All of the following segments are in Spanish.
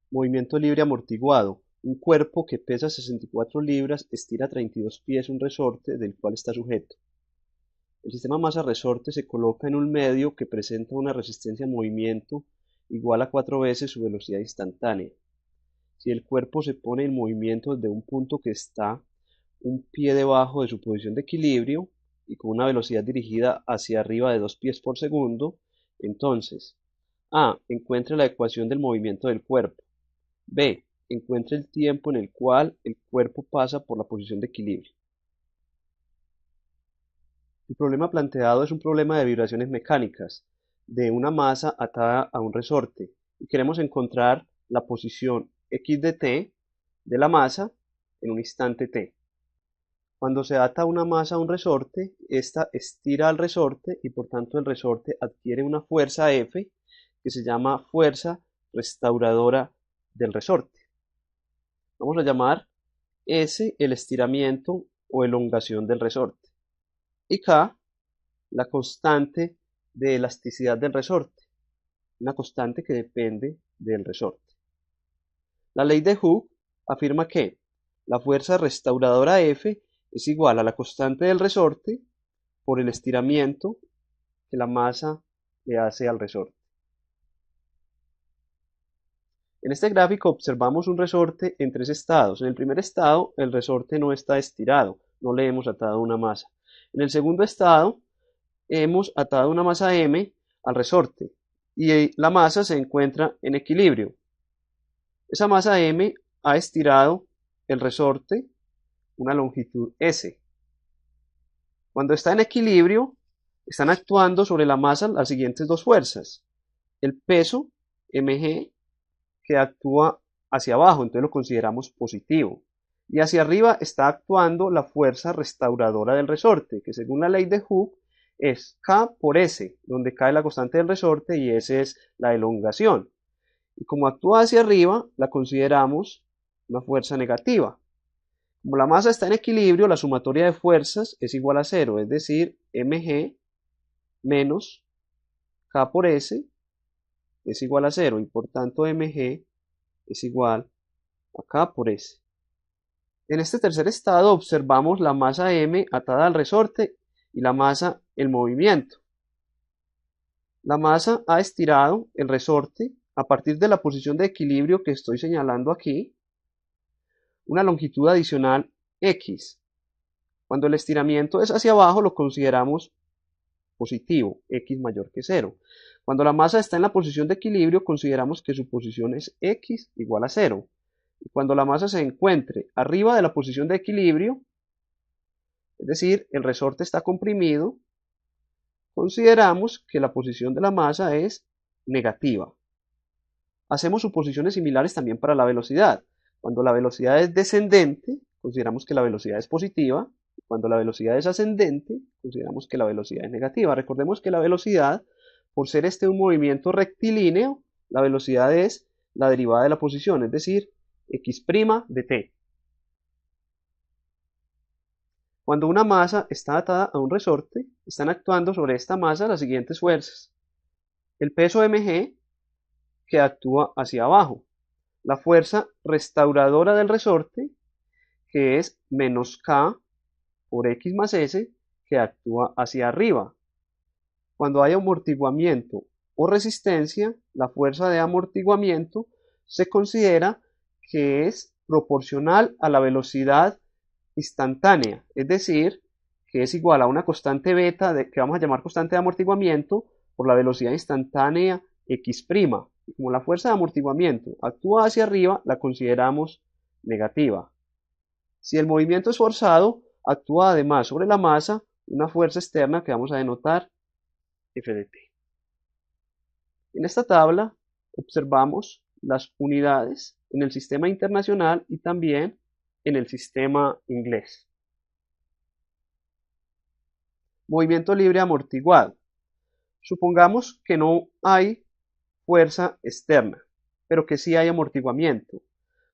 Movimiento libre amortiguado. Un cuerpo que pesa 64 libras estira 32 pies un resorte del cual está sujeto. El sistema masa-resorte se coloca en un medio que presenta una resistencia a movimiento igual a 4 veces su velocidad instantánea. Si el cuerpo se pone en movimiento desde un punto que está un pie debajo de su posición de equilibrio y con una velocidad dirigida hacia arriba de 2 pies por segundo, entonces A. Encuentre la ecuación del movimiento del cuerpo. B. Encuentre el tiempo en el cual el cuerpo pasa por la posición de equilibrio. El problema planteado es un problema de vibraciones mecánicas de una masa atada a un resorte y queremos encontrar la posición x de t de la masa en un instante t. Cuando se ata una masa a un resorte, ésta estira al resorte y por tanto el resorte adquiere una fuerza F que se llama fuerza restauradora del resorte. Vamos a llamar S el estiramiento o elongación del resorte y K la constante de elasticidad del resorte, una constante que depende del resorte. La ley de Hooke afirma que la fuerza restauradora F es igual a la constante del resorte por el estiramiento que la masa le hace al resorte. En este gráfico observamos un resorte en tres estados. En el primer estado, el resorte no está estirado, no le hemos atado una masa. En el segundo estado, hemos atado una masa M al resorte y la masa se encuentra en equilibrio. Esa masa M ha estirado el resorte una longitud S. Cuando está en equilibrio, están actuando sobre la masa las siguientes dos fuerzas. El peso mg que actúa hacia abajo, entonces lo consideramos positivo. Y hacia arriba está actuando la fuerza restauradora del resorte, que según la ley de Hooke es K por S, donde K es la constante del resorte y S es la elongación. Y como actúa hacia arriba, la consideramos una fuerza negativa. Como la masa está en equilibrio, la sumatoria de fuerzas es igual a cero, es decir, mg menos K por S es igual a cero y por tanto mg es igual a K por S. En este tercer estado observamos la masa M atada al resorte y la masa en movimiento. La masa ha estirado el resorte a partir de la posición de equilibrio que estoy señalando aquí, una longitud adicional X. Cuando el estiramiento es hacia abajo lo consideramos positivo, X mayor que 0. Cuando la masa está en la posición de equilibrio consideramos que su posición es X igual a 0. Y cuando la masa se encuentre arriba de la posición de equilibrio, es decir, el resorte está comprimido, consideramos que la posición de la masa es negativa. Hacemos suposiciones similares también para la velocidad. Cuando la velocidad es descendente, consideramos que la velocidad es positiva. Cuando la velocidad es ascendente, consideramos que la velocidad es negativa. Recordemos que la velocidad, por ser este un movimiento rectilíneo, la velocidad es la derivada de la posición, es decir, x' de t. Cuando una masa está atada a un resorte, están actuando sobre esta masa las siguientes fuerzas. El peso mg, que actúa hacia abajo. La fuerza restauradora del resorte, que es menos K por X más S, que actúa hacia arriba. Cuando hay amortiguamiento o resistencia, la fuerza de amortiguamiento se considera que es proporcional a la velocidad instantánea, es decir, que es igual a una constante beta que vamos a llamar constante de amortiguamiento por la velocidad instantánea x'. Y como la fuerza de amortiguamiento actúa hacia arriba, la consideramos negativa. Si el movimiento es forzado, actúa además sobre la masa una fuerza externa que vamos a denotar F de t. En esta tabla observamos las unidades en el sistema internacional y también en el sistema inglés. Movimiento libre amortiguado. Supongamos que no hay fuerza externa, pero que sí hay amortiguamiento.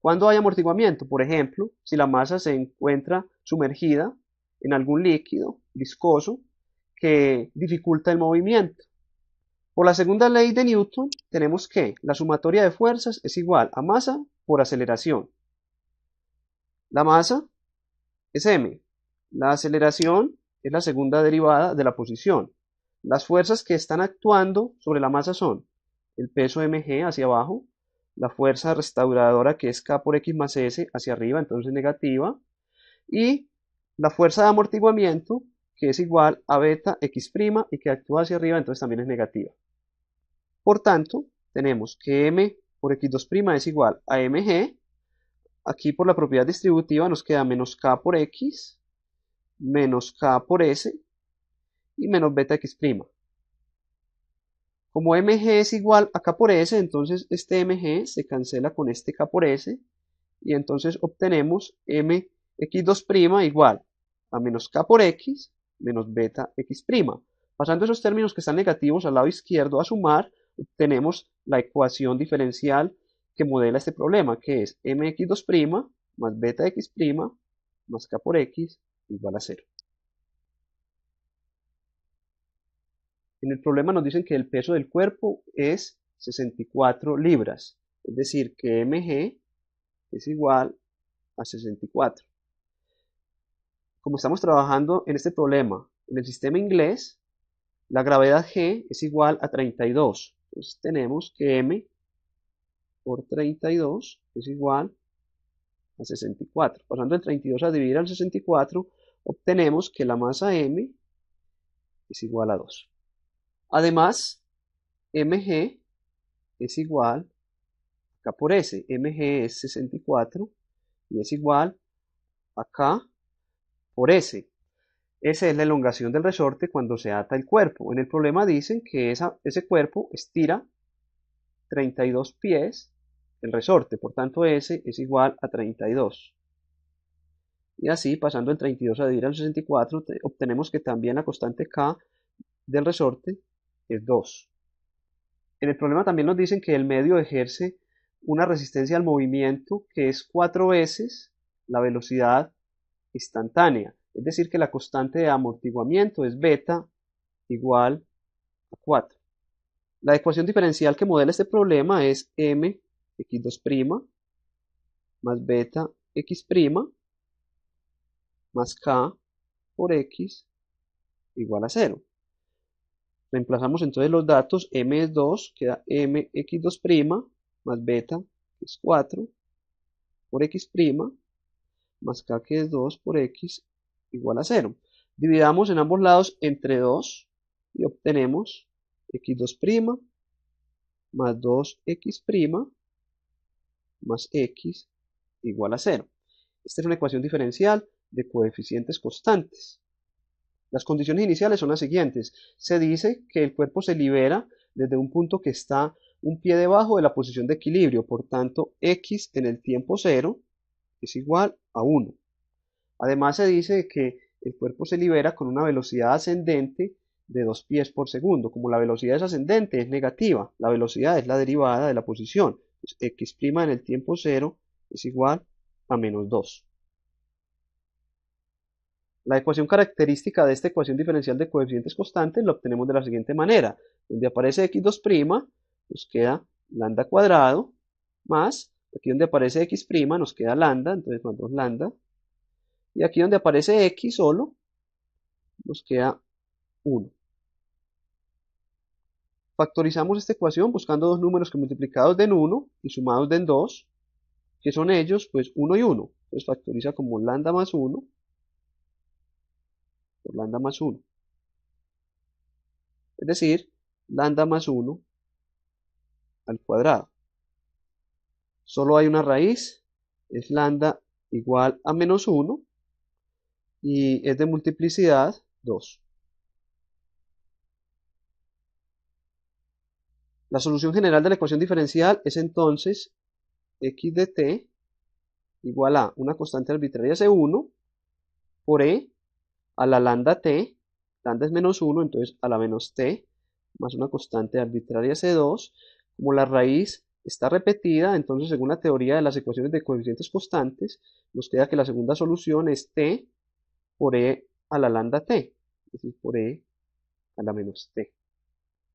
¿Cuándo hay amortiguamiento? Por ejemplo, si la masa se encuentra sumergida en algún líquido viscoso que dificulta el movimiento. Por la segunda ley de Newton tenemos que la sumatoria de fuerzas es igual a masa por aceleración. La masa es m. La aceleración es la segunda derivada de la posición. Las fuerzas que están actuando sobre la masa son el peso mg hacia abajo, la fuerza restauradora que es k por x más s hacia arriba, entonces negativa, y la fuerza de amortiguamiento que es igual a beta x' y que actúa hacia arriba, entonces también es negativa. Por tanto, tenemos que m por x2' es igual a mg. Aquí por la propiedad distributiva nos queda menos k por x, menos k por s y menos beta x'. Como mg es igual a k por s, entonces este mg se cancela con este k por s y entonces obtenemos mx2' igual a menos k por x menos beta x'. Pasando esos términos que están negativos al lado izquierdo a sumar, obtenemos la ecuación diferencial que modela este problema, que es mx2' más beta x' más k por x igual a 0. En el problema nos dicen que el peso del cuerpo es 64 libras, es decir, que mg es igual a 64. Como estamos trabajando en este problema en el sistema inglés, la gravedad G es igual a 32. Entonces tenemos que m por 32 es igual a 64. Pasando el 32 a dividir al 64, obtenemos que la masa m es igual a 2. Además, mg es igual a k por s. mg es 64 y es igual a k por s. Esa es la elongación del resorte cuando se ata el cuerpo. En el problema dicen que ese cuerpo estira 32 pies el resorte, por tanto S es igual a 32. Y así, pasando el 32 a dividir al 64, obtenemos que también la constante K del resorte es 2. En el problema también nos dicen que el medio ejerce una resistencia al movimiento que es 4 veces la velocidad instantánea. Es decir, que la constante de amortiguamiento es beta igual a 4. La ecuación diferencial que modela este problema es mx2' más beta x' más k por x igual a 0. Reemplazamos entonces los datos, m es 2, queda mx2' más beta, que es 4, por x' más k, que es 2, por x igual a 0. Dividamos en ambos lados entre 2 y obtenemos x2' más 2x' más x igual a 0. Esta es una ecuación diferencial de coeficientes constantes. Las condiciones iniciales son las siguientes. Se dice que el cuerpo se libera desde un punto que está un pie debajo de la posición de equilibrio, por tanto x en el tiempo 0 es igual a 1. Además se dice que el cuerpo se libera con una velocidad ascendente de 2 pies por segundo. Como la velocidad es ascendente, es negativa. La velocidad es la derivada de la posición. Pues x' en el tiempo 0 es igual a menos 2. La ecuación característica de esta ecuación diferencial de coeficientes constantes la obtenemos de la siguiente manera. Donde aparece x2', nos queda lambda cuadrado, más, aquí donde aparece x', nos queda lambda, entonces más 2 lambda. Y aquí donde aparece x solo, nos queda 1. Factorizamos esta ecuación buscando dos números que multiplicados den 1 y sumados den 2, que son ellos, pues 1 y 1. Entonces factoriza como lambda más 1 por lambda más 1. Es decir, lambda más 1 al cuadrado. Solo hay una raíz, es lambda igual a menos 1 y es de multiplicidad 2. La solución general de la ecuación diferencial es entonces x de t igual a una constante arbitraria C1 por e a la lambda t, lambda es menos 1, entonces a la menos t, más una constante arbitraria C2. Como la raíz está repetida, entonces según la teoría de las ecuaciones de coeficientes constantes, nos queda que la segunda solución es t por e a la lambda t, es decir, por e a la menos t.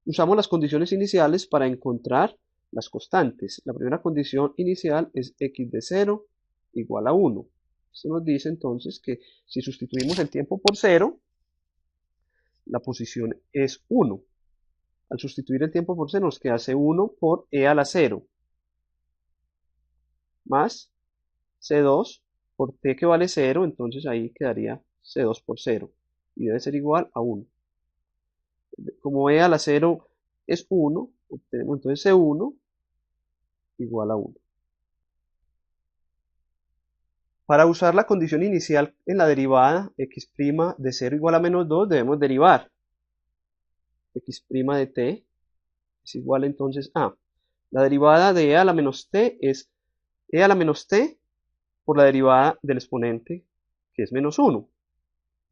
Usamos las condiciones iniciales para encontrar las constantes. La primera condición inicial es x de 0 igual a 1. Esto nos dice entonces que si sustituimos el tiempo por 0, la posición es 1. Al sustituir el tiempo por 0 nos queda C1 por e a la 0 más C2 por t que vale 0, entonces ahí quedaría C2 por 0 y debe ser igual a 1. Como e a la 0 es 1, obtenemos entonces C1 igual a 1. Para usar la condición inicial en la derivada x' de 0 igual a menos 2 debemos derivar x' de t es igual entonces a la derivada de e a la menos t es e a la menos t por la derivada del exponente que es menos 1.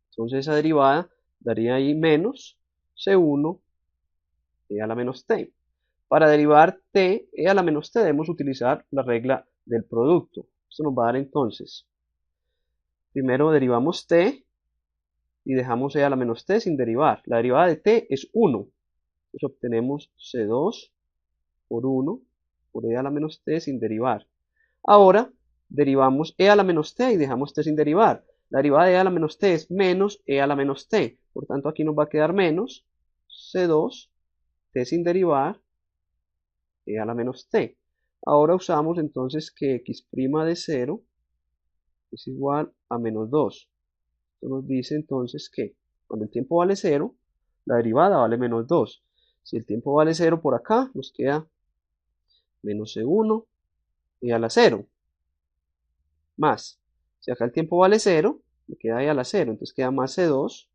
Entonces esa derivada daría ahí menos C1 e a la menos t. Para derivar t e a la menos t debemos utilizar la regla del producto. Esto nos va a dar entonces, primero derivamos t y dejamos e a la menos t sin derivar. La derivada de t es 1. Entonces obtenemos C2 por 1 por e a la menos t sin derivar. Ahora derivamos e a la menos t y dejamos t sin derivar. La derivada de e a la menos t es menos e a la menos t. Por tanto, aquí nos va a quedar menos C2, t sin derivar, e a la menos t. Ahora usamos entonces que x' de 0 es igual a menos 2. Esto nos dice entonces que cuando el tiempo vale 0, la derivada vale menos 2. Si el tiempo vale 0 por acá, nos queda menos C1 e a la 0. Más, si acá el tiempo vale 0, me queda e a la 0, entonces queda más C2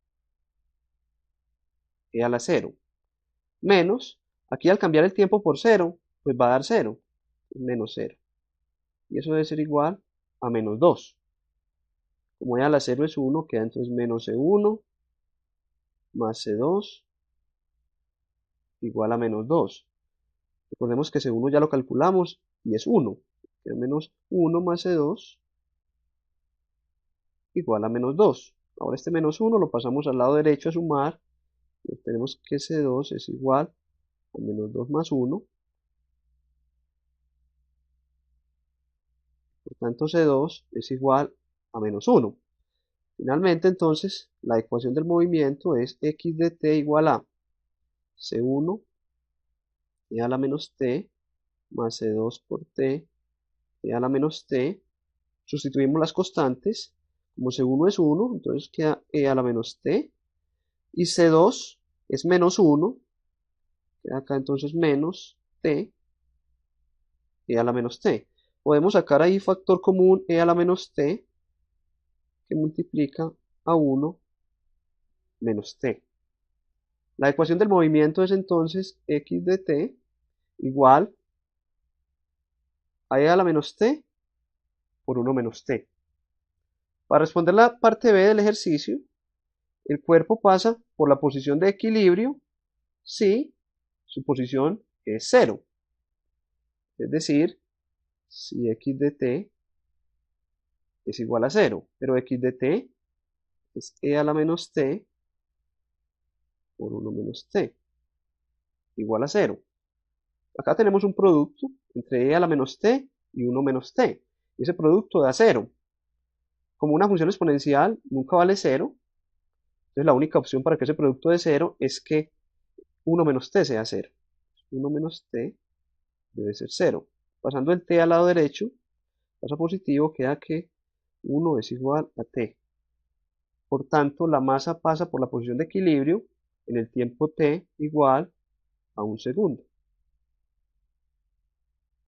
e a la 0. Menos, aquí al cambiar el tiempo por 0, pues va a dar 0, menos 0. Y eso debe ser igual a menos 2. Como e a la 0 es 1, queda entonces menos C1 más C2 igual a menos 2. Recordemos que C1 ya lo calculamos y es 1. Queda menos 1 más C2 igual a menos 2. Ahora este menos 1 lo pasamos al lado derecho a sumar y obtenemos que C2 es igual a menos 2 más 1. Por tanto, C2 es igual a menos 1. Finalmente, entonces, la ecuación del movimiento es x de t igual a C1 e a la menos t más C2 por t e a la menos t. Sustituimos las constantes. Como C1 es 1, entonces queda e a la menos t. Y C2 es menos 1. Queda acá entonces menos t e a la menos t. Podemos sacar ahí factor común e a la menos t que multiplica a 1 menos t. La ecuación del movimiento es entonces x de t igual a e a la menos t por 1 menos t. Para responder la parte B del ejercicio, el cuerpo pasa por la posición de equilibrio si su posición es 0. Es decir, si x de t es igual a 0, pero x de t es e a la menos t por 1 menos t igual a 0. Acá tenemos un producto entre e a la menos t y 1 menos t. Y ese producto da 0. Como una función exponencial nunca vale 0, entonces la única opción para que ese producto dé 0 es que 1 menos t sea 0. 1 menos t debe ser 0. Pasando el t al lado derecho, pasa positivo, queda que 1 es igual a t. Por tanto, la masa pasa por la posición de equilibrio en el tiempo t igual a 1 segundo.